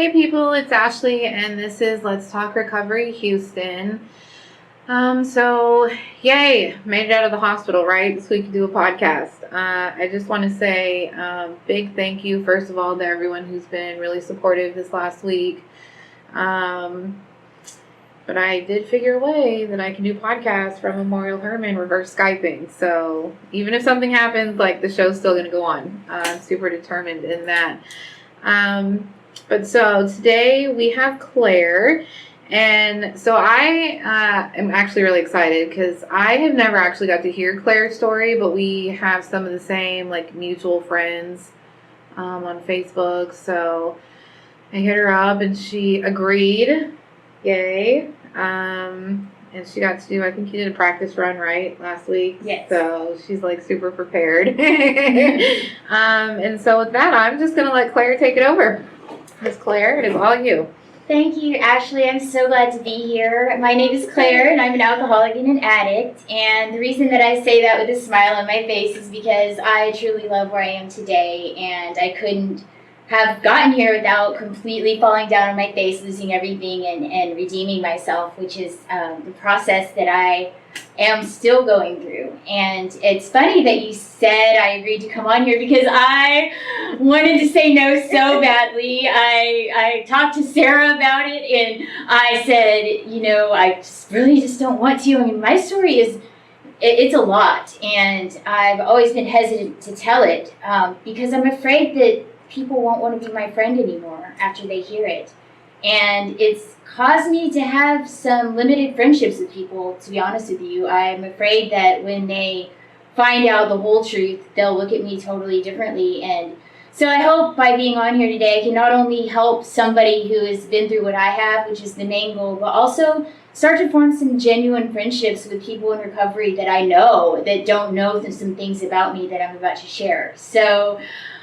Hey people, it's Ashley, and this is Let's Talk Recovery Houston. Yay, made it out of the hospital, right? So we could do a podcast. I just want to say big thank you, first of all, to everyone who's been really supportive this last week. But I did figure a way that I can do podcasts from Memorial Hermann reverse Skyping. So even if something happens, like the show's still going to go on. I'm super determined in that. But today we have Claire. And so I am actually really excited because I have never actually got to hear Claire's story, but we have some of the same like mutual friends on Facebook. So I hit her up and she agreed. Yay. And she got to do, I think you did a practice run, right, last week? Yes. So she's like super prepared. And so with that, I'm just going to let Claire take it over. Miss Claire, it is all you. Thank you, Ashley. I'm so glad to be here. My name is Claire, and I'm an alcoholic and an addict. And the reason that I say that with a smile on my face is because I truly love where I am today, and I couldn't have gotten here without completely falling down on my face, losing everything, and redeeming myself, which is the process that I am still going through. And it's funny that you said I agreed to come on here because I wanted to say no so badly. I talked to Sarah about it, and I said, I really just don't want to. I mean, my story is, it's a lot, and I've always been hesitant to tell it because I'm afraid that people won't want to be my friend anymore after they hear it. And it's caused me to have some limited friendships with people, to be honest with you. I'm afraid that when they find out the whole truth, they'll look at me totally differently. And so I hope by being on here today, I can not only help somebody who has been through what I have, which is the main goal, but also start to form some genuine friendships with people in recovery that I know that don't know some things about me that I'm about to share. So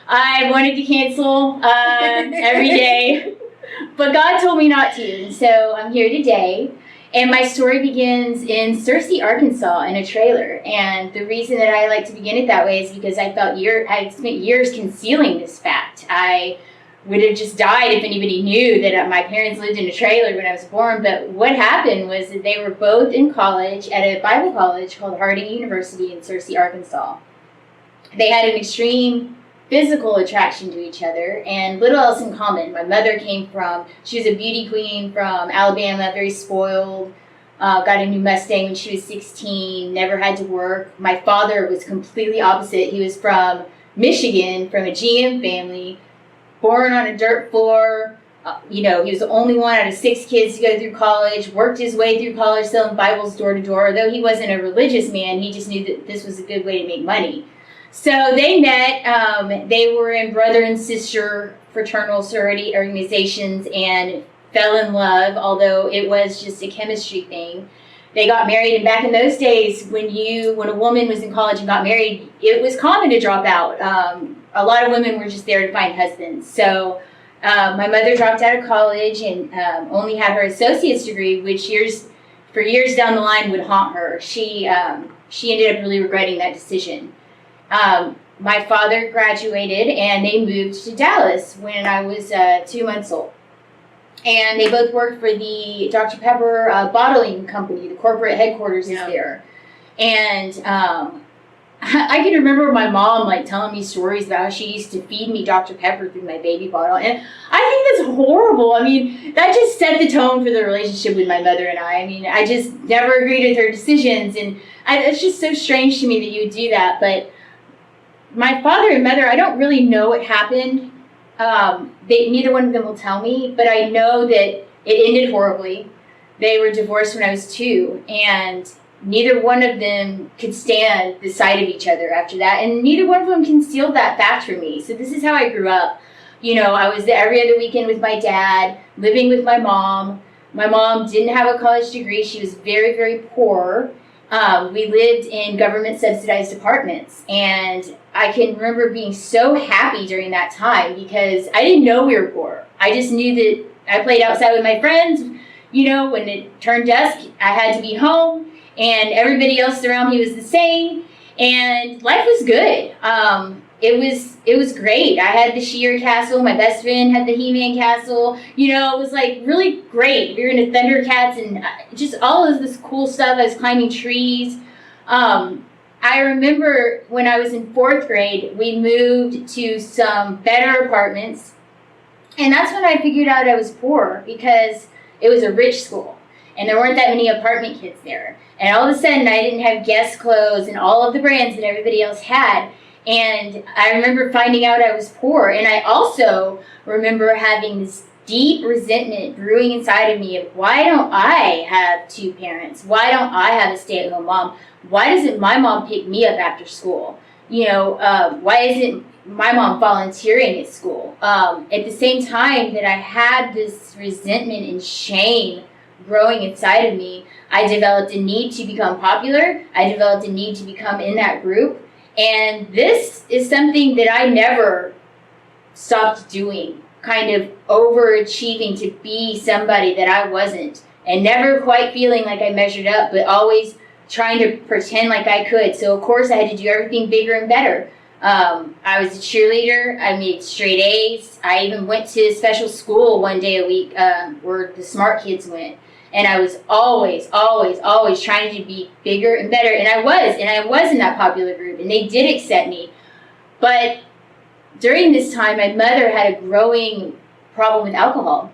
I wanted to cancel every day, but God told me not to, and so I'm here today. And my story begins in Searcy, Arkansas, in a trailer. And the reason that I like to begin it that way is because I spent years concealing this fact. I would have just died if anybody knew that my parents lived in a trailer when I was born. But what happened was that they were both in college at a Bible college called Harding University in Searcy, Arkansas. They had an extreme physical attraction to each other and little else in common. My mother she was a beauty queen from Alabama, very spoiled, got a new Mustang when she was 16, never had to work. My father was completely opposite. He was from Michigan, from a GM family, born on a dirt floor. He was the only one out of 6 kids to go through college, worked his way through college selling Bibles door to door. Though he wasn't a religious man, he just knew that this was a good way to make money. So they met, they were in brother and sister fraternal sorority organizations and fell in love, although it was just a chemistry thing. They got married, and back in those days, when a woman was in college and got married, it was common to drop out. A lot of women were just there to find husbands. So my mother dropped out of college and only had her associate's degree, which for years down the line would haunt her. She ended up really regretting that decision. My father graduated and they moved to Dallas when I was 2 months old. And they both worked for the Dr. Pepper bottling company. The corporate headquarters is there. And I can remember my mom telling me stories about how she used to feed me Dr. Pepper through my baby bottle. And I think that's horrible. I mean, that just set the tone for the relationship with my mother and I. I mean, I just never agreed with her decisions. And it's just so strange to me that you would do that. But my father and mother, I don't really know what happened. Neither one of them will tell me, but I know that it ended horribly. They were divorced when I was 2, and neither one of them could stand the sight of each other after that, and neither one of them concealed that fact from me. So this is how I grew up. I was there every other weekend with my dad, living with my mom. My mom didn't have a college degree. She was very, very poor. We lived in government-subsidized apartments, and I can remember being so happy during that time because I didn't know we were poor. I just knew that I played outside with my friends. When it turned dusk, I had to be home, and everybody else around me was the same, and life was good. it was great. I had the Sheer castle. My best friend had the He-Man castle. You know, it was like really great. We were into Thundercats and just all of this cool stuff. I was climbing trees. I remember when I was in 4th grade, we moved to some better apartments. And that's when I figured out I was poor, because it was a rich school and there weren't that many apartment kids there. And all of a sudden I didn't have Guess clothes and all of the brands that everybody else had. And I remember finding out I was poor. And I also remember having this deep resentment brewing inside of me of, why don't I have 2 parents? Why don't I have a stay-at-home mom? Why doesn't my mom pick me up after school? You know, why isn't my mom volunteering at school? At the same time that I had this resentment and shame growing inside of me, I developed a need to become popular. I developed a need to become in that group. And this is something that I never stopped doing, kind of overachieving to be somebody that I wasn't, and never quite feeling like I measured up, but always trying to pretend like I could. So of course I had to do everything bigger and better. I was a cheerleader. I made straight A's. I even went to special school one day a week where the smart kids went. And I was always trying to be bigger and better. And I was in that popular group, and they did accept me. But during this time, my mother had a growing problem with alcohol.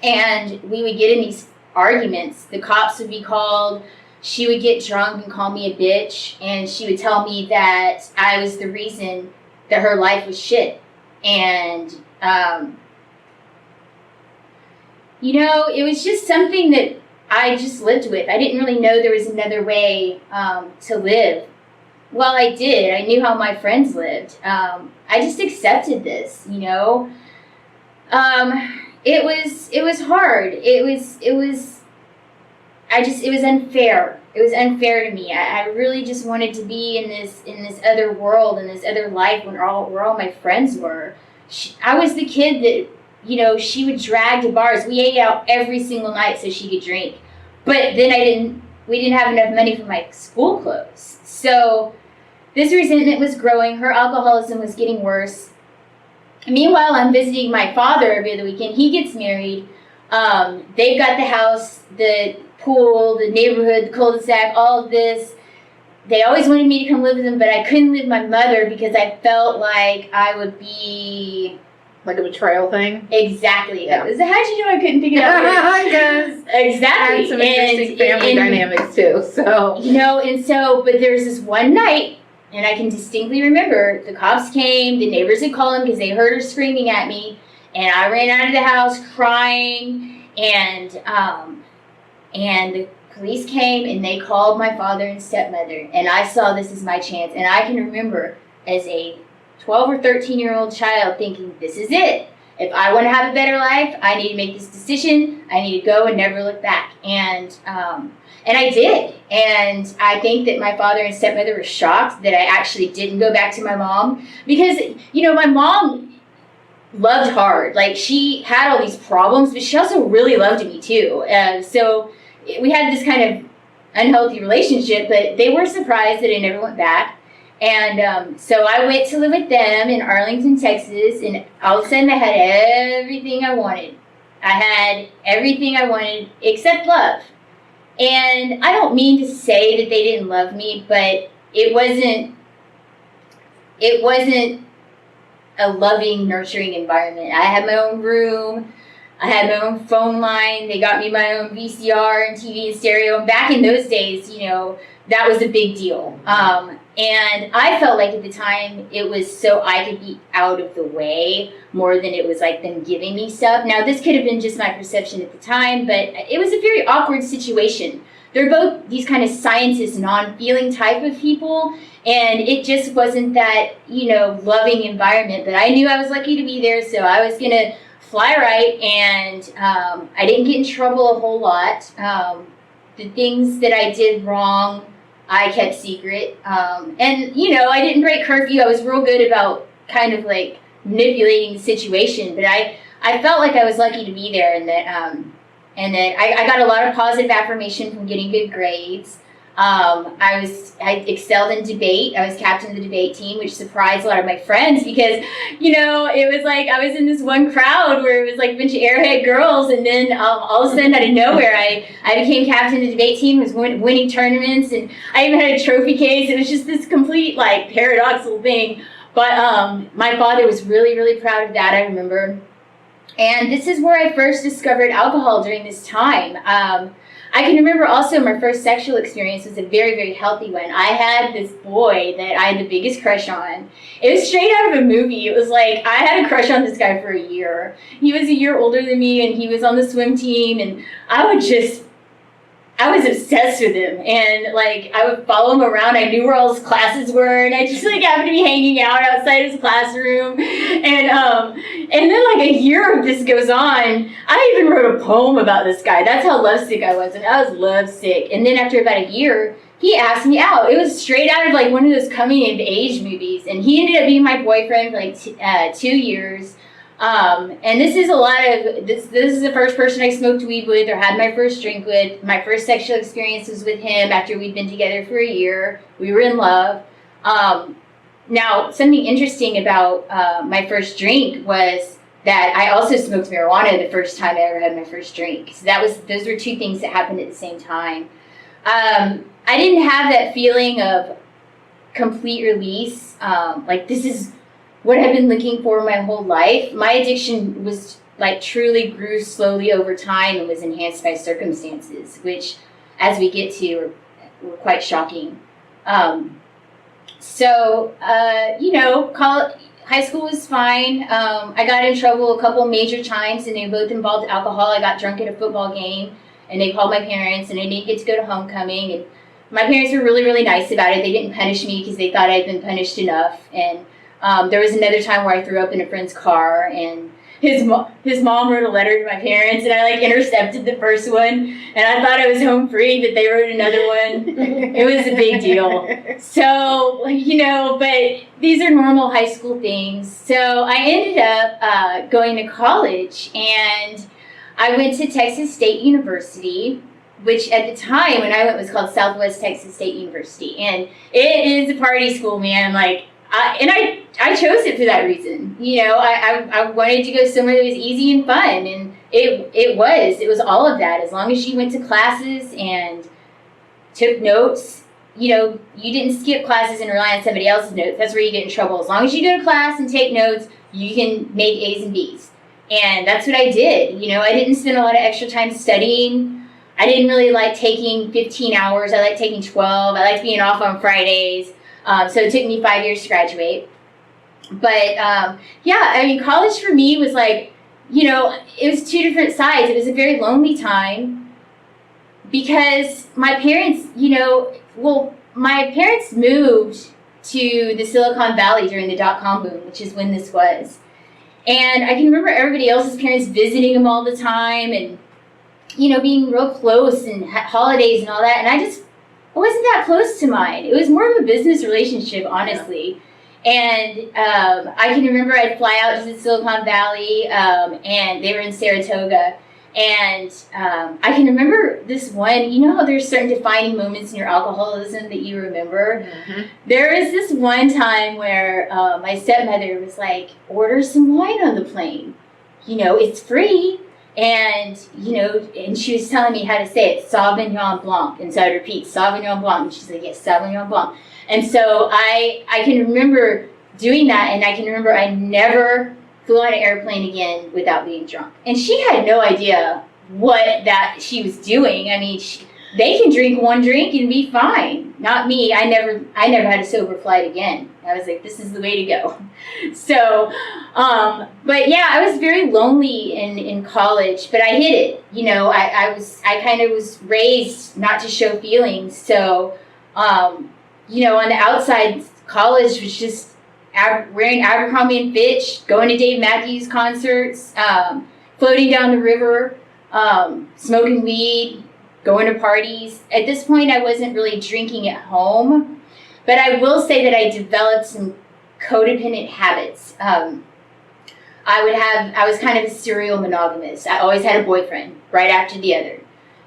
And we would get in these arguments. The cops would be called. She would get drunk and call me a bitch. And she would tell me that I was the reason that her life was shit. And, you know, it was just something that I just lived with. I didn't really know there was another way to live. Well, I did. I knew how my friends lived. I just accepted this, you know. It was hard. It was unfair. It was unfair to me. I really just wanted to be in this other world, in this other life where all my friends were. I was the kid that, you know, she would drag to bars. We ate out every single night so she could drink. But then we didn't have enough money for my school clothes. So this resentment was growing. Her alcoholism was getting worse. Meanwhile, I'm visiting my father every other weekend. He gets married. They've got the house, the pool, the neighborhood, the cul-de-sac, all of this. They always wanted me to come live with them, but I couldn't live with my mother because I felt like I would be... Like a betrayal thing? Exactly. Yeah. How'd you know I couldn't think of that? Because exactly. had some interesting family dynamics too, so. You know, but there's this one night, and I can distinctly remember, the cops came, the neighbors had called them because they heard her screaming at me, and I ran out of the house crying, and the police came, and they called my father and stepmother, and I saw this as my chance, and I can remember as a 12 or 13-year-old child thinking, this is it. If I want to have a better life, I need to make this decision. I need to go and never look back. And I did. And I think that my father and stepmother were shocked that I actually didn't go back to my mom. Because, you know, my mom loved hard. Like, she had all these problems, but she also really loved me too. So we had this kind of unhealthy relationship, but they were surprised that I never went back. And so I went to live with them in Arlington, Texas, and all of a sudden I had everything I wanted. I had everything I wanted except love. And I don't mean to say that they didn't love me, but it wasn't a loving, nurturing environment. I had my own room. I had my own phone line. They got me my own VCR and TV and stereo. And back in those days, you know, that was a big deal. And I felt like at the time it was so I could be out of the way more than it was like them giving me stuff. Now, this could have been just my perception at the time, but it was a very awkward situation. They're both these kind of scientist, non-feeling type of people, and it just wasn't that, you know, loving environment. But I knew I was lucky to be there, so I was going to fly right, and I didn't get in trouble a whole lot. The things that I did wrong, I kept secret. And, you know, I didn't break curfew. I was real good about kind of like manipulating the situation. But I felt like I was lucky to be there, and that I got a lot of positive affirmation from getting good grades. I excelled in debate. I was captain of the debate team, which surprised a lot of my friends because, it was like I was in this one crowd where it was like a bunch of airhead girls, and then all of a sudden, out of nowhere, I became captain of the debate team, was winning tournaments, and I even had a trophy case. It was just this complete, like, paradoxical thing. But my father was really, really proud of that, I remember. And this is where I first discovered alcohol during this time. I can remember also my first sexual experience was a very, very healthy one. I had this boy that I had the biggest crush on. It was straight out of a movie. It was like I had a crush on this guy for a year. He was a year older than me, and he was on the swim team, and I was obsessed with him, and like I would follow him around. I knew where all his classes were, and I just like happened to be hanging out outside his classroom. And then like a year of this goes on. I even wrote a poem about this guy. That's how lovesick I was, and I was lovesick. And then after about a year, he asked me out. It was straight out of like one of those coming of age movies, and he ended up being my boyfriend for like 2 years. And this is this is the first person I smoked weed with or had my first drink with. My first sexual experience was with him after we'd been together for a year. We were in love. Now, something interesting about my first drink was that I also smoked marijuana the first time I ever had my first drink. So those were two things that happened at the same time. I didn't have that feeling of complete release. Like this is what I've been looking for my whole life. My addiction was like truly grew slowly over time and was enhanced by circumstances, which, as we get to, were quite shocking. High school was fine. I got in trouble a couple major times, and they both involved alcohol. I got drunk at a football game, and they called my parents, and I didn't get to go to homecoming. And my parents were really, really nice about it. They didn't punish me because they thought I'd been punished enough. And there was another time where I threw up in a friend's car, and his mom wrote a letter to my parents, and I like intercepted the first one, and I thought I was home free, but they wrote another one. It was a big deal. So, but these are normal high school things. So I ended up going to college, and I went to Texas State University, which at the time when I went was called Southwest Texas State University, and it is a party school, man. I chose it for that reason. I wanted to go somewhere that was easy and fun, and it was all of that. As long as you went to classes and took notes, you didn't skip classes and rely on somebody else's notes. That's where you get in trouble. As long as you go to class and take notes, you can make A's and B's. And that's what I did. I didn't spend a lot of extra time studying. I didn't really like taking 15 hours. I liked taking 12. I liked being off on Fridays. So it took me 5 years to graduate. But college for me was like, it was two different sides. It was a very lonely time because my parents, my parents moved to the Silicon Valley during the dot-com boom, which is when this was. And I can remember everybody else's parents visiting them all the time and, being real close and holidays and all that. And I wasn't that close to mine. It was more of a business relationship, honestly. And I can remember I'd fly out to the Silicon Valley, and they were in Saratoga. And I can remember this one, how there's certain defining moments in your alcoholism that you remember? Mm-hmm. There was this one time where my stepmother was like, order some wine on the plane. It's free. And, and she was telling me how to say it, Sauvignon Blanc. And so I'd repeat, Sauvignon Blanc. And she's like, yes, Sauvignon Blanc. And so I can remember doing that, and I can remember I never flew on an airplane again without being drunk. And she had no idea what that she was doing. I mean, they can drink one drink and be fine. Not me. I never had a sober flight again. I was like, this is the way to go. So, but yeah, I was very lonely in college, but I hid it. I kind of was raised not to show feelings. So, on the outside, college was just wearing Abercrombie and Fitch, going to Dave Matthews concerts, floating down the river, smoking weed, going to parties. At this point, I wasn't really drinking at home, but I will say that I developed some codependent habits. I was kind of a serial monogamist. I always had a boyfriend right after the other.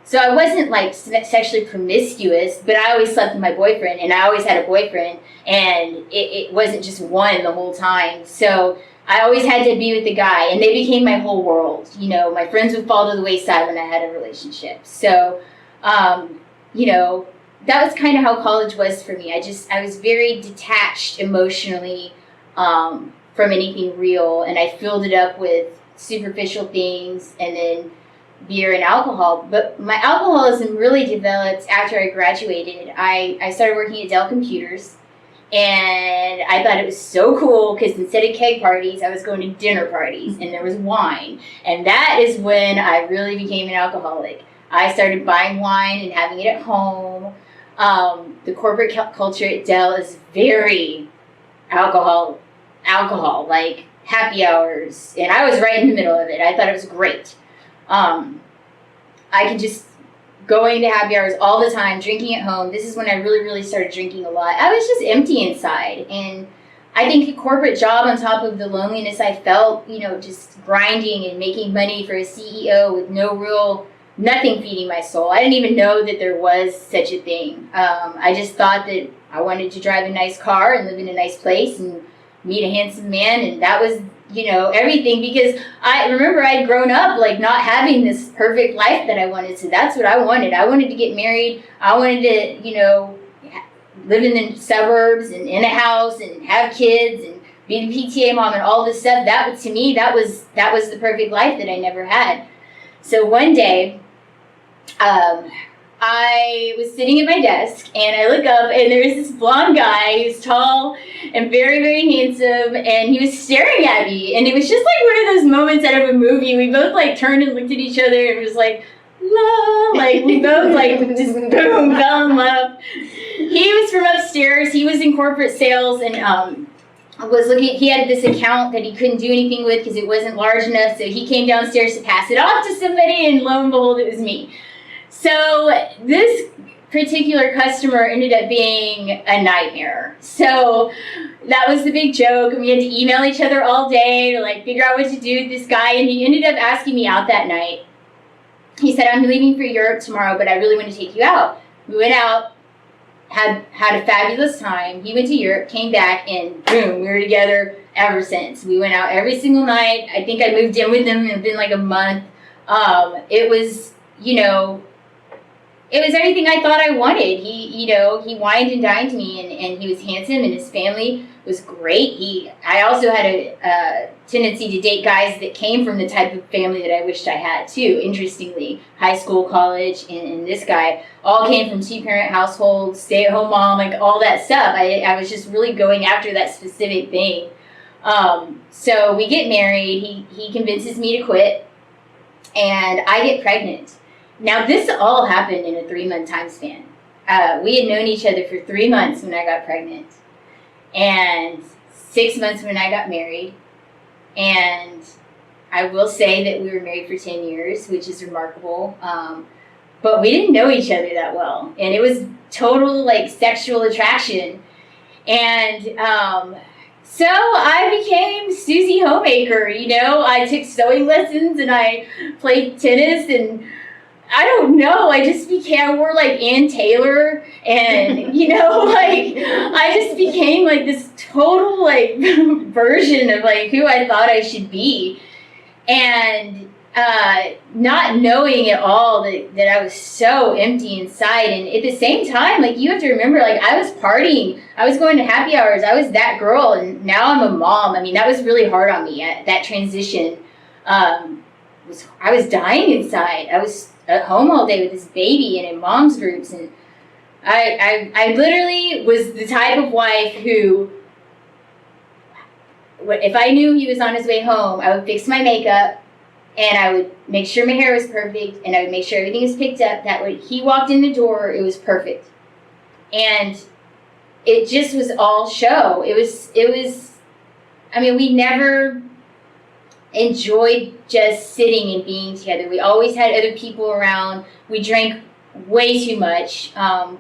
So I wasn't like sexually promiscuous, but I always slept with my boyfriend, and I always had a boyfriend, and it wasn't just one the whole time. So I always had to be with the guy, and they became my whole world. You know, my friends would fall to the wayside when I had a relationship. So, you know, that was kind of how college was for me. I was very detached emotionally from anything real, and I filled it up with superficial things and then beer and alcohol. But my alcoholism really developed after I graduated. I started working at Dell Computers, and I thought it was so cool because instead of keg parties, I was going to dinner parties, and there was wine. And that is when I really became an alcoholic. I started buying wine and having it at home. The corporate culture at Dell is very alcohol, like happy hours. And I was right in the middle of it. I thought it was great. I could just going to happy hours all the time, drinking at home. This is when I really, really started drinking a lot. I was just empty inside. And I think a corporate job on top of the loneliness I felt, you know, just grinding and making money for a CEO with nothing feeding my soul. I didn't even know that there was such a thing. I just thought that I wanted to drive a nice car and live in a nice place and meet a handsome man, and that was, you know, everything, because I remember I'd grown up like not having this perfect life that I wanted. So that's what I wanted. I wanted to get married. I wanted to, you know, live in the suburbs and in a house and have kids and be the PTA mom and all this stuff. That, to me, that was the perfect life that I never had. So one day, I was sitting at my desk, and I look up, and there was this blonde guy who's tall and very, very handsome, and he was staring at me, and it was just like one of those moments out of a movie. We both like turned and looked at each other, and was like, la, like we both like just boom, fell in love. He was from upstairs. He was in corporate sales, and he had this account that he couldn't do anything with because it wasn't large enough, so he came downstairs to pass it off to somebody, and lo and behold, it was me. So this particular customer ended up being a nightmare. So that was the big joke, and we had to email each other all day to like figure out what to do with this guy, and he ended up asking me out that night. He said, I'm leaving for Europe tomorrow, but I really want to take you out. We went out, had a fabulous time. He went to Europe, came back, and boom, we were together ever since. We went out every single night. I think I moved in with him within like a month. It was, you know, it was everything I thought I wanted. He wined and dined me, and he was handsome, and his family was great. I also had a tendency to date guys that came from the type of family that I wished I had too. Interestingly, high school, college, and this guy all came from 2-parent households, stay-at-home mom, like all that stuff. I was just really going after that specific thing. So we get married. He convinces me to quit, and I get pregnant. Now, this all happened in a 3-month time span. We had known each other for 3 months when I got pregnant, and 6 months when I got married. And I will say that we were married for 10 years, which is remarkable. But we didn't know each other that well, and it was total like sexual attraction. And so I became Susie Homemaker. You know, I took sewing lessons, and I played tennis, and I don't know, I wore like Ann Taylor, and, you know, like, I just became like this total like version of like who I thought I should be. And not knowing at all that I was so empty inside. And at the same time, like, you have to remember, like, I was partying, I was going to happy hours, I was that girl, and now I'm a mom. I mean, that was really hard on me, that transition. I was dying inside. I was at home all day with this baby and in mom's groups, and I literally was the type of wife who, if I knew he was on his way home, I would fix my makeup, and I would make sure my hair was perfect, and I would make sure everything was picked up, that when he walked in the door, it was perfect. And it just was all show. It was, I mean, we never enjoyed just sitting and being together. We always had other people around. We drank way too much. I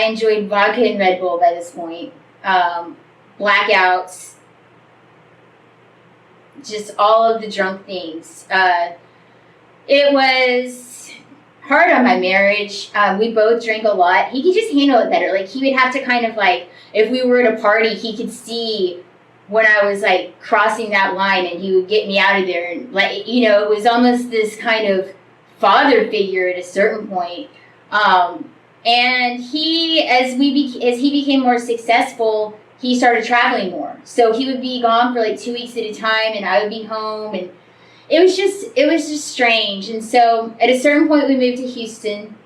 enjoyed vodka and Red Bull by this point. Blackouts. Just all of the drunk things. It was hard on my marriage. We both drank a lot. He could just handle it better. Like, he would have to kind of like, if we were at a party, he could see when I was like crossing that line, and he would get me out of there. And like, you know, it was almost this kind of father figure at a certain point. And he, as he became more successful, he started traveling more. So he would be gone for like 2 weeks at a time, and I would be home, and it was just strange. And so at a certain point, we moved to Houston.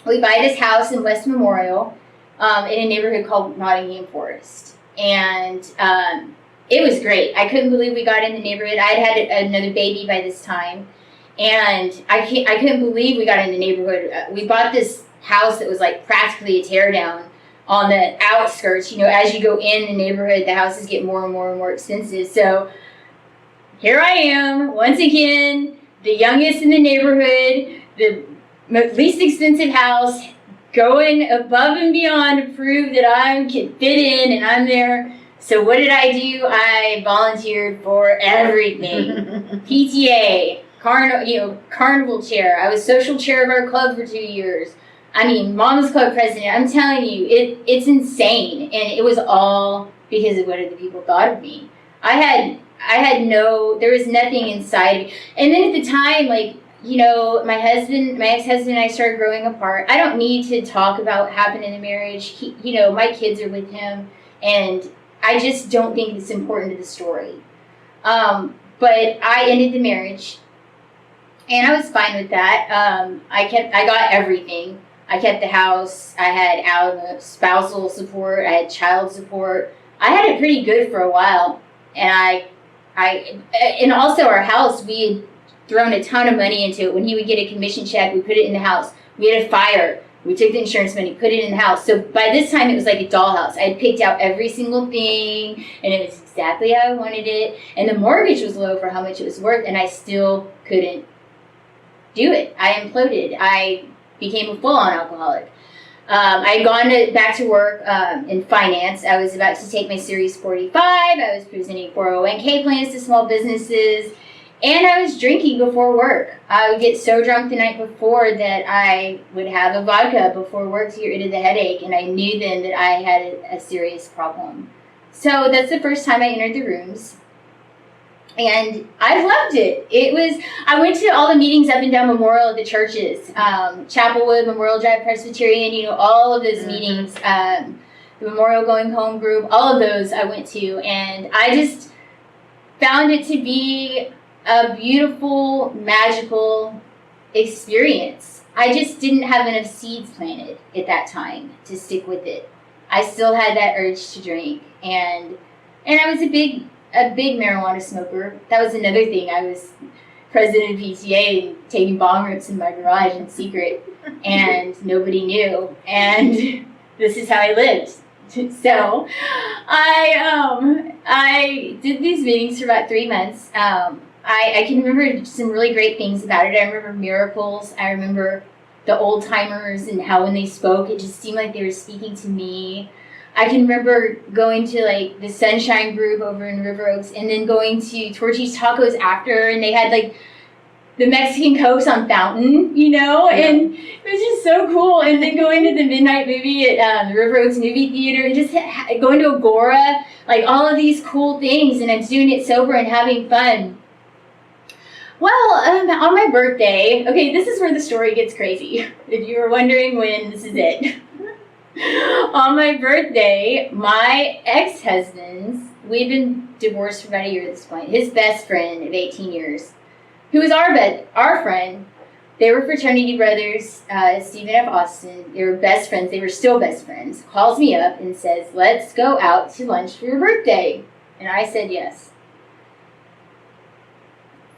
We buy this house in West Memorial, in a neighborhood called Nottingham Forest. And it was great. I couldn't believe we got in the neighborhood. I had another baby by this time. And I couldn't believe we got in the neighborhood. We bought this house that was like practically a tear down on the outskirts. You know, as you go in the neighborhood, the houses get more and more and more expensive. So here I am, once again, the youngest in the neighborhood, the least expensive house, going above and beyond to prove that I can fit in and I'm there. So what did I do? I volunteered for everything. PTA, carnival chair. I was social chair of our club for 2 years. I mean, Mama's Club president. I'm telling you, it's insane. And it was all because of what other people thought of me. There was nothing inside of me. And then at the time, like, you know, my ex-husband and I started growing apart. I don't need to talk about what happened in the marriage. My kids are with him, and I just don't think it's important to the story. But I ended the marriage, and I was fine with that. I got everything. I kept the house. I had spousal support. I had child support. I had it pretty good for a while, and and also our house, we had thrown a ton of money into it. When he would get a commission check, we put it in the house. We had a fire. We took the insurance money, put it in the house. So by this time, it was like a dollhouse. I had picked out every single thing, and it was exactly how I wanted it. And the mortgage was low for how much it was worth, and I still couldn't do it. I imploded. I became a full-on alcoholic. I had gone back to work in finance. I was about to take my Series 45. I was presenting 401k plans to small businesses. And I was drinking before work. I would get so drunk the night before that I would have a vodka before work to get rid of the headache. And I knew then that I had a serious problem. So that's the first time I entered the rooms. And I loved it. I went to all the meetings up and down Memorial at the churches, Chapelwood, Memorial Drive Presbyterian, all of those meetings, the Memorial Going Home group, all of those I went to. And I just found it to be a beautiful, magical experience. I just didn't have enough seeds planted at that time to stick with it. I still had that urge to drink. And I was a big marijuana smoker. That was another thing. I was president of PTA and taking bong rips in my garage in secret, and nobody knew. And this is how I lived. So I did these meetings for about 3 months. I can remember some really great things about it. I remember miracles. I remember the old timers and how when they spoke, it just seemed like they were speaking to me. I can remember going to like the Sunshine Group over in River Oaks, and then going to Torchy's Tacos after, and they had like the Mexican Cokes on Fountain, and it was just so cool. And then going to the midnight movie at the River Oaks Movie Theater, and just going to Agora, like all of these cool things, and I'm doing it sober and having fun. Well, on my birthday, okay, this is where the story gets crazy. If you were wondering when, this is it. On my birthday, my ex-husband's, we'd been divorced for about a year at this point, his best friend of 18 years, who was our friend, they were fraternity brothers, Stephen F. Austin, they were best friends, they were still best friends, calls me up and says, let's go out to lunch for your birthday. And I said yes.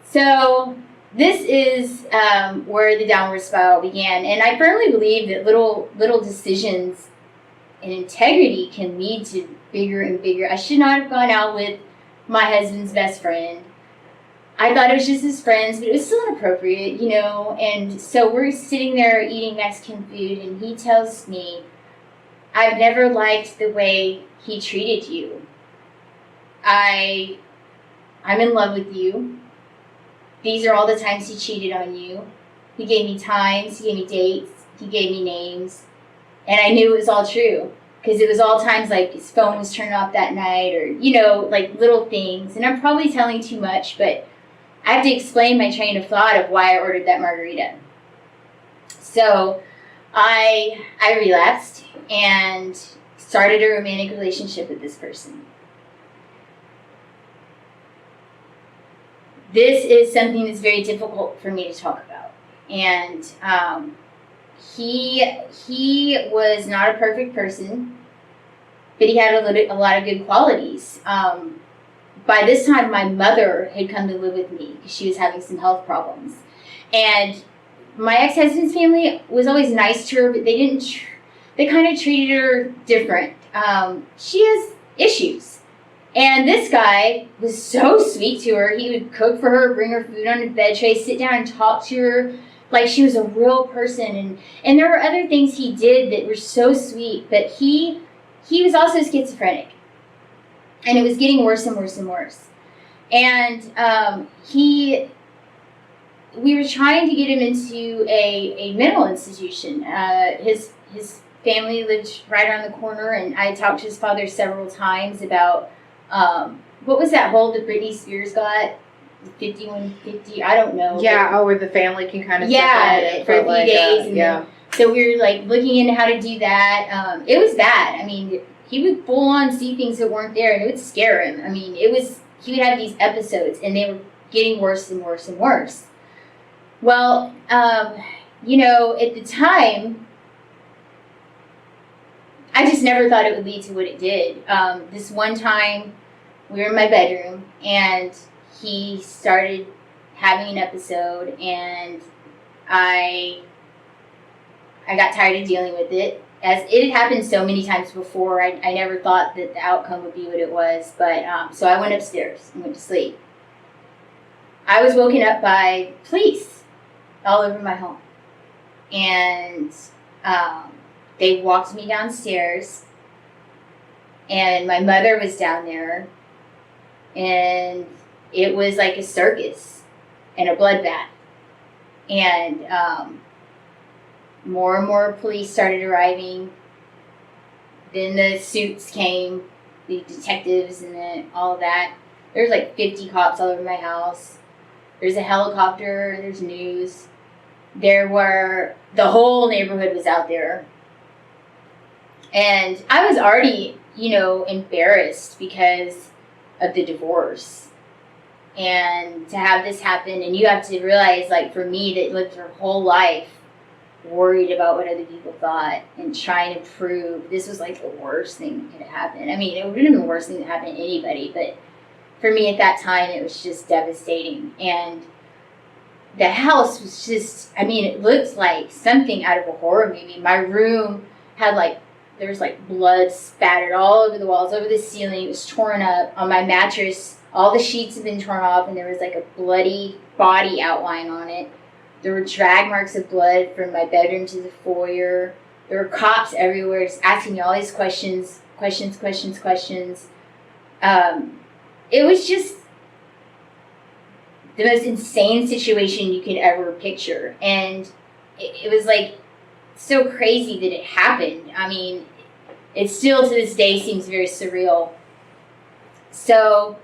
So this is where the downward spiral began. And I firmly believe that little decisions and integrity can lead to bigger and bigger. I should not have gone out with my husband's best friend. I thought it was just his friends, but it was still inappropriate, And so we're sitting there eating Mexican food, and he tells me, I've never liked the way he treated you. I'm in love with you. These are all the times he cheated on you. He gave me times, he gave me dates, he gave me names, and I knew it was all true because it was all times like his phone was turned off that night, or like little things. And I'm probably telling too much, but I have to explain my train of thought of why I ordered that margarita. So I relapsed and started a romantic relationship with this person. This is something that's very difficult for me to talk about. And he was not a perfect person, but he had a lot of good qualities. By this time, my mother had come to live with me because she was having some health problems. And my ex-husband's family was always nice to her, but they kind of treated her different. She has issues. And this guy was so sweet to her. He would cook for her, bring her food on the bed tray, sit down and talk to her like she was a real person. And there were other things he did that were so sweet, but he was also schizophrenic. And it was getting worse and worse and worse. And we were trying to get him into a mental institution. His family lived right around the corner, and I talked to his father several times about what was that hold that Britney Spears got? 5150, I don't know. Yeah, where the family can kind of for a few days. And so we were like looking into how to do that. It was bad. I mean, he would full on see things that weren't there, and it would scare him. I mean, he would have these episodes, and they were getting worse and worse and worse. Well, at the time, I just never thought it would lead to what it did. This one time, we were in my bedroom, and he started having an episode, and I got tired of dealing with it. As it had happened so many times before, I never thought that the outcome would be what it was. But so I went upstairs and went to sleep. I was woken up by police all over my home. And they walked me downstairs, and my mother was down there, and it was like a circus and a bloodbath. And more and more police started arriving. Then the suits came, the detectives and all of that. There's like 50 cops all over my house. There's a helicopter, there's news. The whole neighborhood was out there. And I was already, embarrassed because of the divorce. And to have this happen, and you have to realize, like, for me that lived her whole life worried about what other people thought and trying to prove this was like the worst thing that could have happened. I mean, it would have been the worst thing that happened to anybody, but for me at that time, it was just devastating. And the house was just, it looked like something out of a horror movie. My room had there was blood spattered all over the walls, over the ceiling. It was torn up. On my mattress, all the sheets had been torn off, and there was like a bloody body outline on it. There were drag marks of blood from my bedroom to the foyer. There were cops everywhere just asking me all these questions. It was just the most insane situation you could ever picture. And it was so crazy that it happened. I mean, it still to this day seems very surreal. So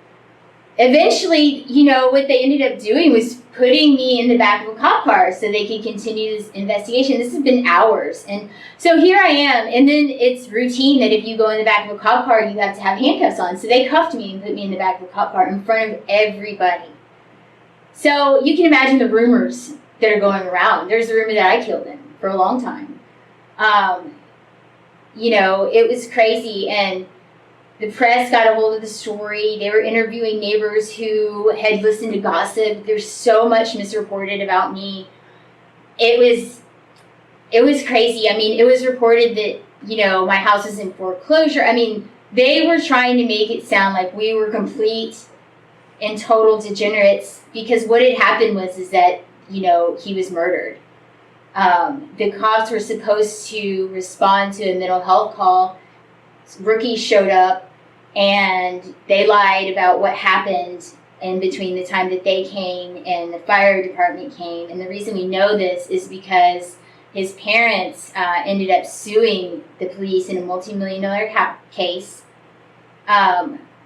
eventually, what they ended up doing was putting me in the back of a cop car so they could continue this investigation. This has been hours. And so here I am. And then it's routine that if you go in the back of a cop car, you have to have handcuffs on. So they cuffed me and put me in the back of a cop car in front of everybody. So you can imagine the rumors that are going around. There's a rumor that I killed him for a long time. It was crazy. And the press got a hold of the story. They were interviewing neighbors who had listened to gossip. There's so much misreported about me. It was crazy. I mean, it was reported that, my house was in foreclosure. I mean, they were trying to make it sound like we were complete and total degenerates, because what had happened was that, he was murdered. The cops were supposed to respond to a mental health call. Rookies showed up, and they lied about what happened, in between the time that they came and the fire department came. And the reason we know this is because his parents ended up suing the police in a multi-million-dollar case.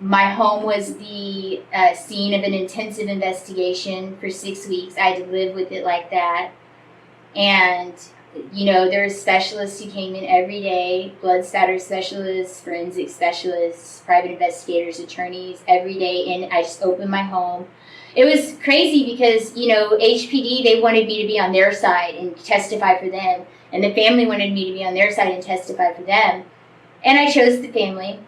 My home was the scene of an intensive investigation for 6 weeks. I had to live with it like that. And, there were specialists who came in every day, blood spatter specialists, forensic specialists, private investigators, attorneys, every day. And I just opened my home. It was crazy because, HPD, they wanted me to be on their side and testify for them. And the family wanted me to be on their side and testify for them. And I chose the family.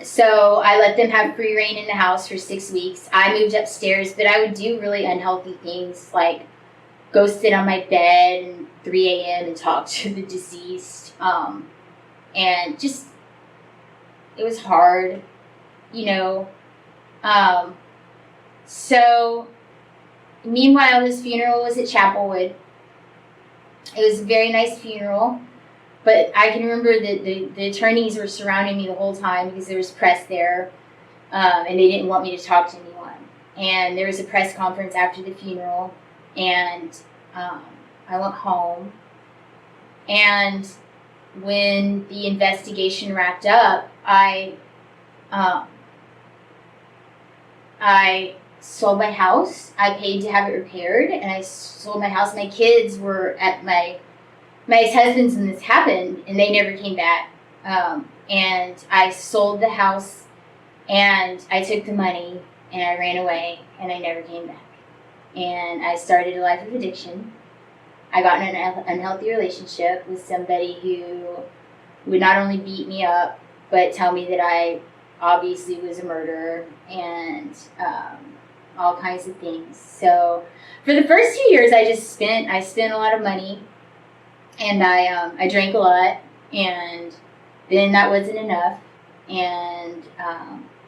So I let them have free reign in the house for 6 weeks. I moved upstairs, but I would do really unhealthy things like go sit on my bed at 3 a.m. and talk to the deceased. And just, it was hard, So, meanwhile, his funeral was at Chapelwood. It was a very nice funeral. But I can remember that the attorneys were surrounding me the whole time because there was press there, and they didn't want me to talk to anyone. And there was a press conference after the funeral, and I went home. And when the investigation wrapped up, I sold my house. I paid to have it repaired, and I sold my house. My kids were at my ex-husband's when this happened, and they never came back. And I sold the house, and I took the money, and I ran away, and I never came back. And I started a life of addiction. I got in an unhealthy relationship with somebody who would not only beat me up, but tell me that I obviously was a murderer, and all kinds of things. So for the first 2 years, I spent a lot of money. And I drank a lot, and then that wasn't enough, and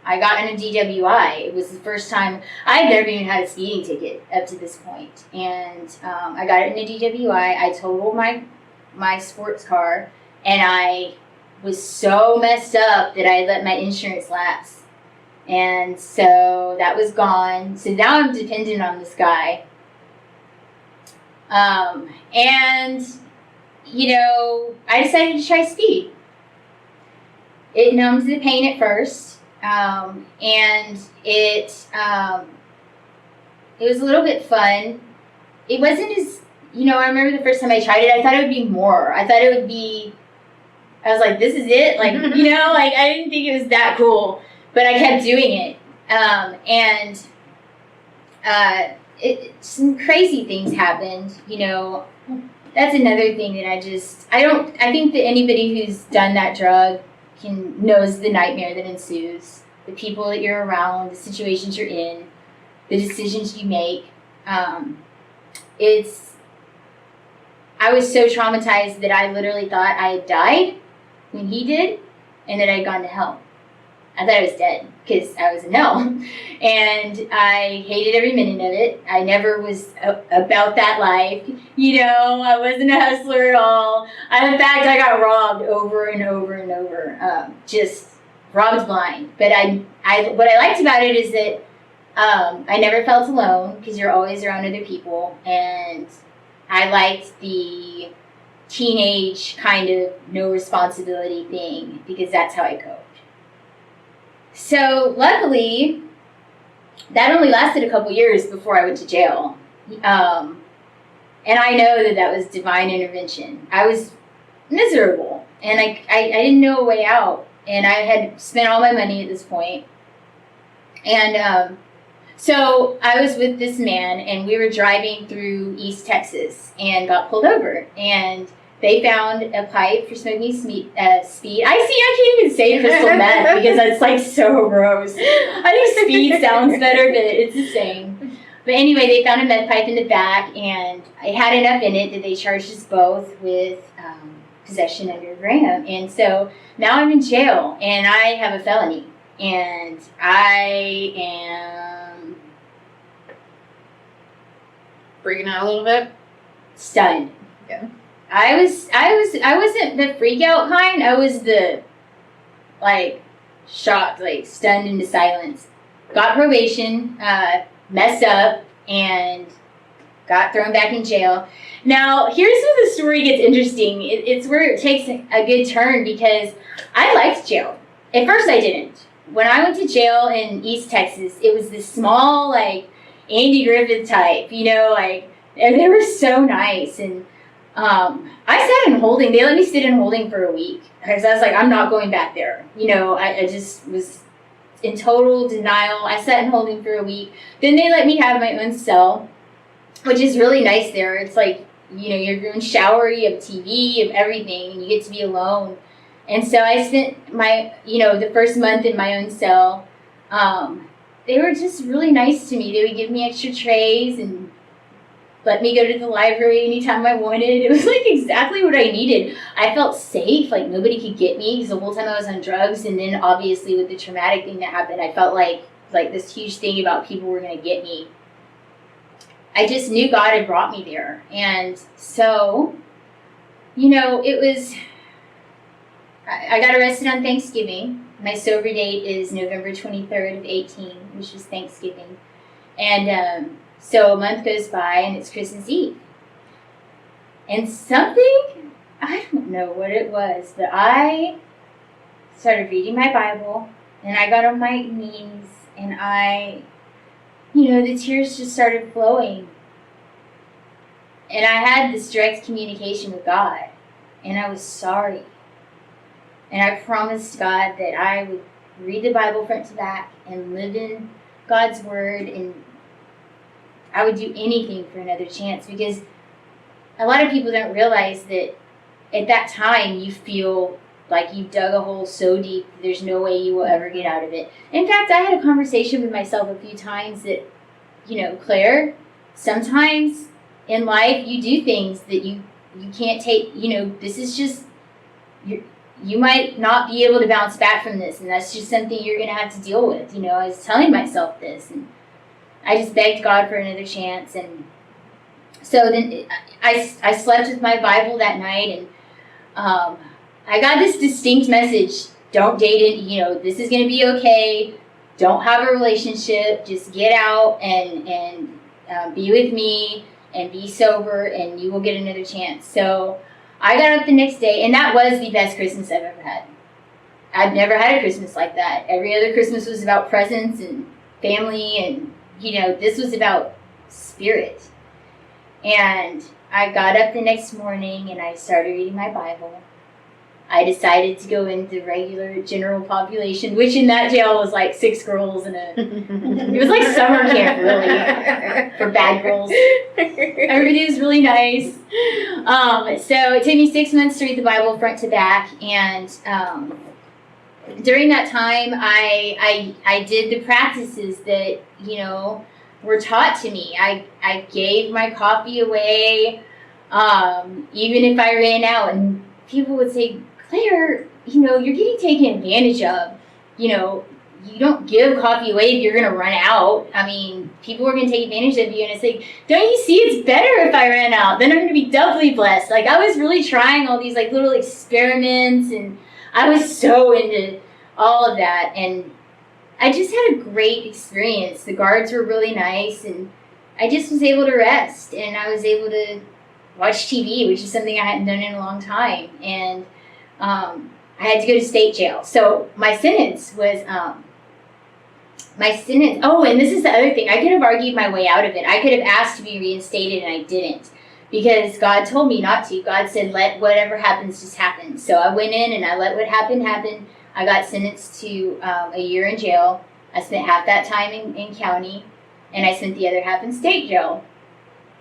I got in a DWI. It was the first time. I had never even had a speeding ticket up to this point, and I got in a DWI. I totaled my sports car, and I was so messed up that I let my insurance lapse, and so that was gone. So now I'm dependent on this guy, and I decided to try speed. It numbs the pain at first, and it was a little bit fun. It wasn't as, I remember the first time I tried it, I thought it would be more. I was like, this is it? Like, I didn't think it was that cool, but I kept doing it. Some crazy things happened, That's another thing that I think that anybody who's done that drug knows the nightmare that ensues. The people that you're around, the situations you're in, the decisions you make. I was so traumatized that I literally thought I had died when he did, and that I'd gone to hell. I thought I was dead because I was in hell, and I hated every minute of it. I never was about that life, I wasn't a hustler at all. In fact, I got robbed over and over and over, just robbed blind. But what I liked about it is that I never felt alone because you're always around other people, and I liked the teenage kind of no responsibility thing because that's how I coped. So luckily, that only lasted a couple years before I went to jail. And I know that was divine intervention. I was miserable, and I didn't know a way out. And I had spent all my money at this point. And so I was with this man, and we were driving through East Texas and got pulled over. And they found a pipe for smoking speed. I can't even say crystal meth because that's like so gross. I think speed sounds better, but it's the same. But anyway, they found a meth pipe in the back, and it had enough in it that they charged us both with possession under a gram. And so now I'm in jail, and I have a felony, and I am freaking out a little bit. Stunned. Yeah. I wasn't the freak out kind. I was the shocked, stunned into silence. got probation, messed up, and got thrown back in jail. Now, here's where the story gets interesting. It's where it takes a good turn because I liked jail. At first, I didn't. When I went to jail in East Texas, it was this small, like, Andy Griffith type, you know, like, and they were so nice. And I sat in holding. They let me sit in holding for a week because I was like, I'm not going back there. You know, I just was in total denial. I sat in holding for a week. Then they let me have my own cell, which is really nice there. It's like, you know, you have your own shower, you have TV, you have everything, and you get to be alone. And so I spent my, you know, the first month in my own cell. They were just really nice to me. They would give me extra trays and let me go to the library anytime I wanted. It was like exactly what I needed. I felt safe, like nobody could get me because the whole time I was on drugs. And then obviously with the traumatic thing that happened, I felt like this huge thing about people were going to get me. I just knew God had brought me there. And so, you know, it was, I got arrested on Thanksgiving. My sober date is November 23rd of 18, which is Thanksgiving. And so a month goes by and it's Christmas Eve. And something, I don't know what it was, but I started reading my Bible and I got on my knees and you know, the tears just started flowing. And I had this direct communication with God. And I was sorry. And I promised God that I would read the Bible front to back and live in God's Word. And I would do anything for another chance. Because a lot of people don't realize that at that time you feel like you've dug a hole so deep there's no way you will ever get out of it. In fact, I had a conversation with myself a few times that, you know, Claire, sometimes in life you do things that you can't take, you know, this is just, you might not be able to bounce back from this, and that's just something you're going to have to deal with. You know, I was telling myself this, and I just begged God for another chance. And so then I slept with my Bible that night, and I got this distinct message: don't date it. You know, this is going to be okay. Don't have a relationship. Just get out and be with me and be sober, and you will get another chance. So I got up the next day, and that was the best Christmas I've ever had. I've never had a Christmas like that. Every other Christmas was about presents and family, and, you know, this was about spirit. And I got up the next morning, and I started reading my Bible. I decided to go into regular general population, which in that jail was like 6 girls and it was like summer camp, really, for bad girls. Everything was really nice. So it took me 6 months to read the Bible front to back, and during that time, I did the practices that, you know, were taught to me. I gave my coffee away, even if I ran out, and people would say, Claire, you know, you're getting taken advantage of. You know, you don't give coffee away if you're going to run out. I mean, people are going to take advantage of you. And it's like, don't you see it's better if I ran out? Then I'm going to be doubly blessed. Like, I was really trying all these, like, little experiments. And I was so into all of that. And I just had a great experience. The guards were really nice. And I just was able to rest. And I was able to watch TV, which is something I hadn't done in a long time. And I had to go to state jail. So my sentence was, oh, and this is the other thing. I could have argued my way out of it. I could have asked to be reinstated, and I didn't. Because God told me not to. God said, let whatever happens just happen. So I went in, and I let what happened happen. I got sentenced to a year in jail. I spent half that time in county, and I spent the other half in state jail.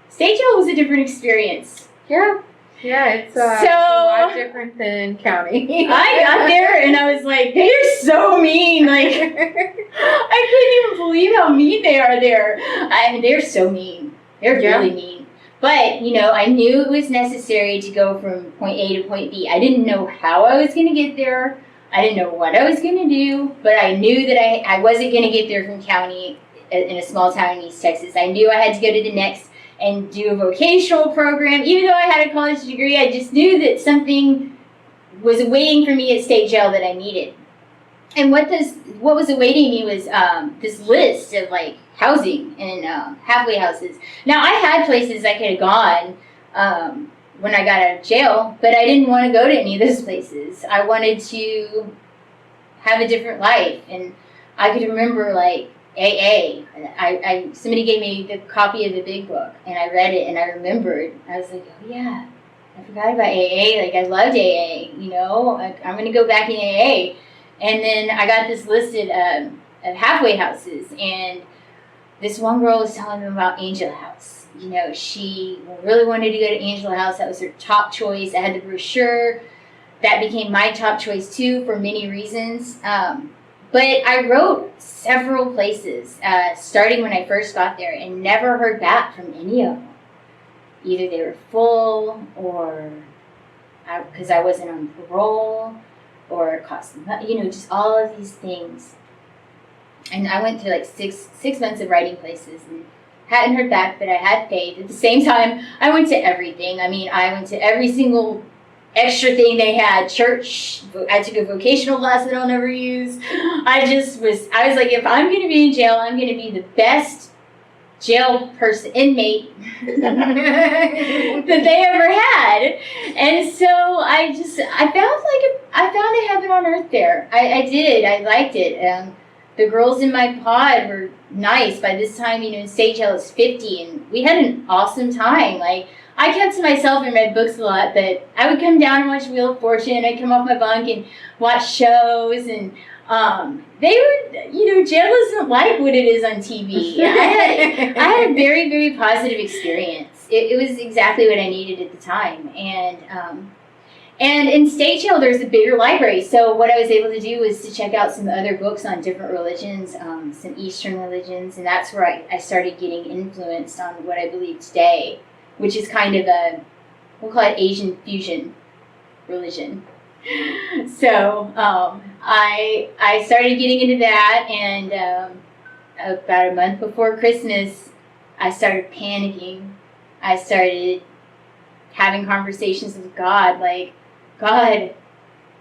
State jail was a different experience. Yeah. Yeah, it's a lot different than county. I got there and I was like, they are so mean. Like, I couldn't even believe how mean they are there. They're so mean. They're really mean. But, you know, I knew it was necessary to go from point A to point B. I didn't know how I was going to get there. I didn't know what I was going to do. But I knew that I wasn't going to get there from county in a small town in East Texas. I knew I had to go to the next and do a vocational program. Even though I had a college degree, I just knew that something was waiting for me at state jail that I needed. And what was awaiting me was this list of like housing and halfway houses. Now I had places I could have gone when I got out of jail, but I didn't want to go to any of those places. I wanted to have a different life, and I could remember like AA. Somebody gave me the copy of the Big Book, and I read it, and I remembered. I was like, oh yeah, I forgot about AA. Like I loved AA. You know, I'm gonna go back in AA. And then I got this listed of halfway houses, and this one girl was telling me about Angel House. You know, she really wanted to go to Angel House. That was her top choice. I had the brochure. That became my top choice too for many reasons. But I wrote several places, starting when I first got there, and never heard back from any of them. Either they were full, or because I wasn't on parole, or it cost, you know, just all of these things. And I went through like six months of writing places and hadn't heard back, but I had faith. At the same time, I went to everything. I mean, I went to every single extra thing they had. Church, I took a vocational class that I'll never use. I was like, if I'm going to be in jail, I'm going to be the best jail inmate that they ever had. And so I found a heaven on earth there. I did. I liked it. The girls in my pod were nice. By this time, you know, state jail is 50, and we had an awesome time. Like, I kept to myself and read books a lot, but I would come down and watch Wheel of Fortune. I'd come off my bunk and watch shows, and they were, you know, jail isn't like what it is on TV. I had a very, very positive experience. It was exactly what I needed at the time. And in state jail, there's a bigger library. So what I was able to do was to check out some other books on different religions, some Eastern religions, and that's where I started getting influenced on what I believe today, which is kind of we'll call it Asian fusion religion. So I started getting into that, and about a month before Christmas, I started panicking. I started having conversations with God, like, God,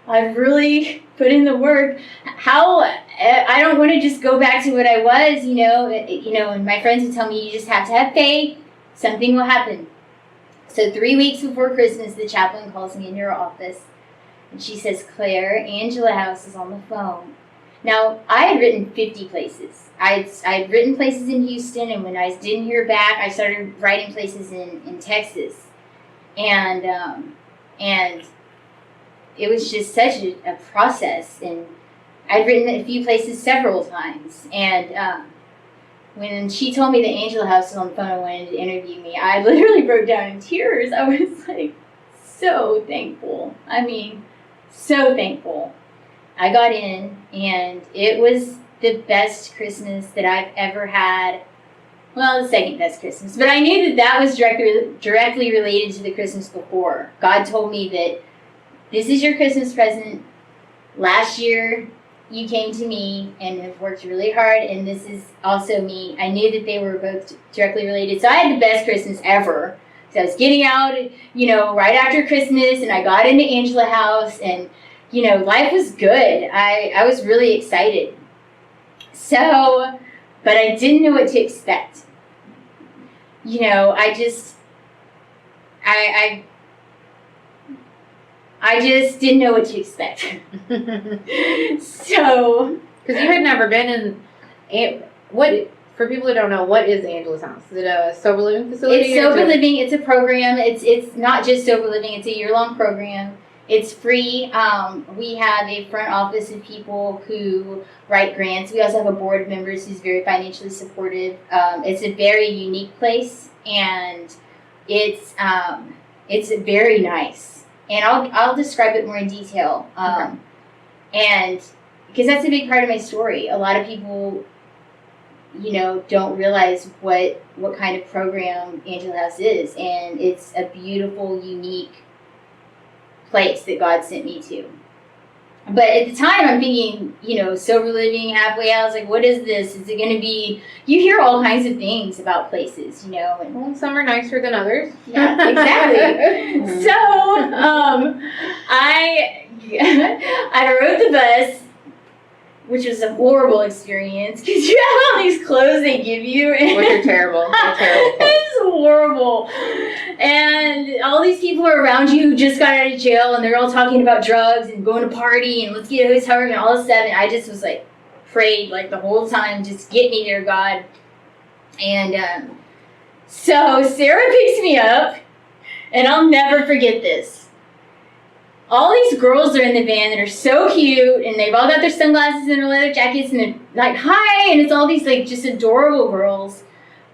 I've really put in the work. How I don't want to just go back to what I was, you know. And my friends would tell me, you just have to have faith. Something will happen. So 3 weeks before Christmas, the chaplain calls me into her office, and she says, Claire, Angela House is on the phone. Now, I had written 50 places. I had written places in Houston, and when I didn't hear back, I started writing places in Texas. And it was just such a process. And I'd written a few places several times. And when she told me that Angela House was on the phone and wanted to interview me, I literally broke down in tears. I was like so thankful. I mean, so thankful. I got in, and it was the best Christmas that I've ever had. Well, the second best Christmas. But I knew that was directly related to the Christmas before. God told me that this is your Christmas present. Last year, you came to me and have worked really hard, and this is also me. I knew that they were both directly related. So I had the best Christmas ever. So I was getting out, you know, right after Christmas, and I got into Angela House, and, you know, life was good. I was really excited. So, but I didn't know what to expect. You know, I just didn't know what to expect. So, because you had never been in what? For people who don't know, what is Angela's House? Is it a sober living facility? It's sober living. It's a program. It's not just sober living. It's a year-long program. It's free. We have a front office of people who write grants. We also have a board of members who's very financially supportive. It's a very unique place, and it's very nice. And I'll describe it more in detail. Okay. And because that's a big part of my story. A lot of people, you know, don't realize what kind of program Angela House is, and it's a beautiful, unique place that God sent me to. But at the time, I'm thinking, you know, sober living, halfway house, like, what is this? Is it going to be, you hear all kinds of things about places, you know. And, well, some are nicer than others. yeah, exactly. So, I rode the bus, which was a horrible experience because you have all these clothes they give you. And Which are terrible. They're terrible. It's horrible. And all these people are around you who just got out of jail and they're all talking about drugs and going to party and let's get a hotel room and all this stuff. And I just was like, prayed like the whole time, just get me there, God. And so Sarah picks me up, and I'll never forget this. All these girls are in the van that are so cute, and they've all got their sunglasses and their leather jackets, and they're like, hi, and it's all these like just adorable girls.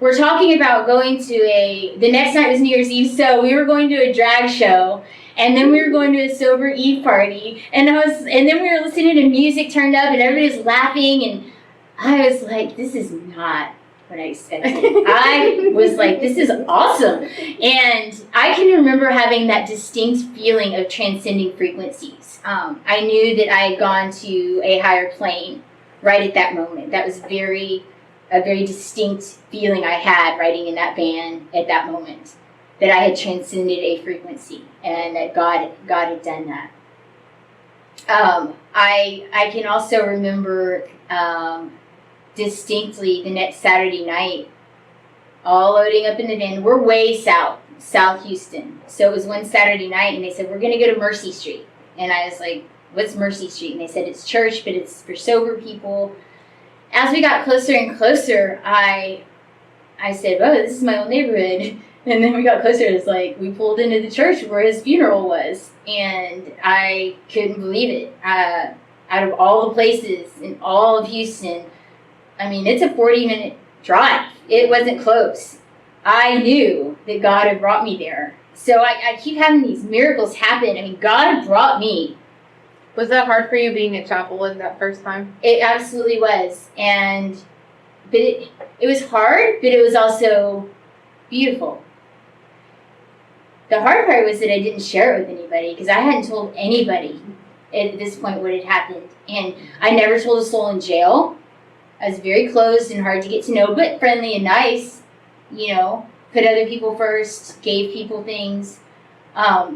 We're talking about going to the next night was New Year's Eve, so we were going to a drag show, and then we were going to a sober Eve party, and then we were listening to music turned up, and everybody was laughing, and I was like, this is not what I expected. I was like, this is awesome. And I can remember having that distinct feeling of transcending frequencies. I knew that I had gone to a higher plane right at that moment. That was a very distinct feeling I had riding in that van at that moment, that I had transcended a frequency and that God had done that. I can also remember distinctly the next Saturday night, all loading up in the van. We're way South Houston. So it was one Saturday night, and they said, we're going to go to Mercy Street. And I was like, what's Mercy Street? And they said, it's church, but it's for sober people. As we got closer and closer, I said, oh, this is my old neighborhood. And then we got closer, it's like, we pulled into the church where his funeral was. And I couldn't believe it. Out of all the places in all of Houston, I mean, it's a 40-minute drive. It wasn't close. I knew that God had brought me there. So I keep having these miracles happen. I mean, God brought me. Was that hard for you being at Chapelwood that first time? It absolutely was. But it was hard, but it was also beautiful. The hard part was that I didn't share it with anybody because I hadn't told anybody at this point what had happened. And I never told a soul in jail. I was very closed and hard to get to know, but friendly and nice, you know, put other people first, gave people things. I